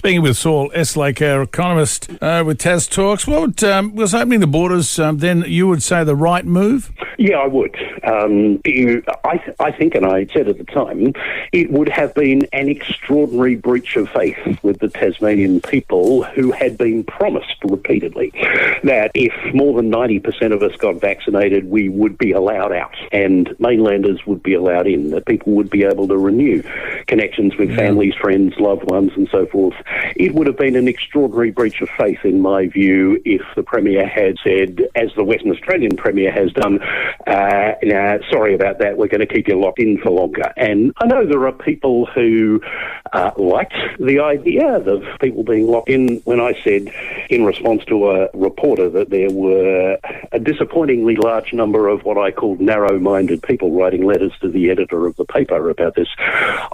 Speaking with Saul Eslake, our economist, with Tas Talks, what was opening the borders then you would say the right move? Yeah, I would. I think, and I said at the time, it would have been an extraordinary breach of faith with the Tasmanian people who had been promised repeatedly that if more than 90% of us got vaccinated, we would be allowed out and mainlanders would be allowed in, that people would be able to renew connections with families, friends, loved ones and so forth. It would have been an extraordinary breach of faith, in my view, if the Premier had said, as the Western Australian Premier has done, sorry about that, we're going to keep you locked in for longer. And I know there are people who liked the idea of people being locked in when I said, in response to a reporter, that there were a disappointingly large number of what I called narrow-minded people writing letters to the editor of the paper about this.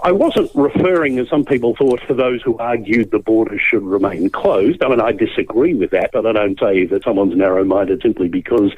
I wasn't referring, as some people thought, to those who argued the borders should remain closed. I mean, I disagree with that, but I don't say that someone's narrow-minded simply because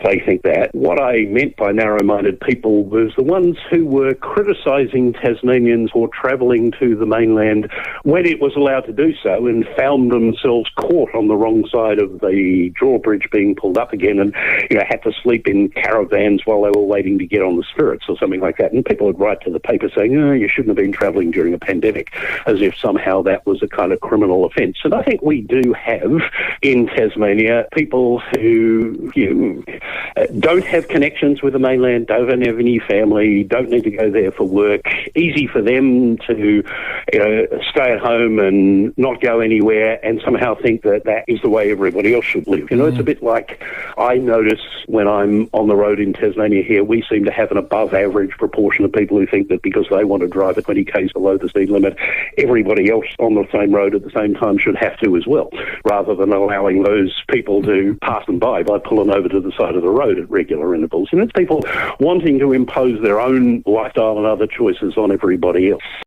they think that. What I meant by narrow-minded people was the ones who were criticising Tasmanians for travelling to the mainland when it was allowed to do so, and found themselves caught on the wrong side of the drawbridge being pulled up again, and had to sleep in caravans while they were waiting to get on the Spirits or something like that. And people would write to the paper saying, you shouldn't have been travelling during a pandemic, as if somehow that was a kind of criminal offence. And I think we do have in Tasmania people who don't have connections with the mainland, don't have any family, don't need to go there for work. Easy for them to stay at home and not go anywhere and somehow think that that is the way everybody else should live. It's a bit like I notice when I'm on the road in Tasmania here, we seem to have an above average proportion of people who think that because they want to drive at 20 k's below the speed limit, everybody else on the same road at the same time should have to as well, rather than allowing those people to pass them by pulling over to the side of the road at regular intervals. It's people wanting to impose their own lifestyle and other choices on everybody else.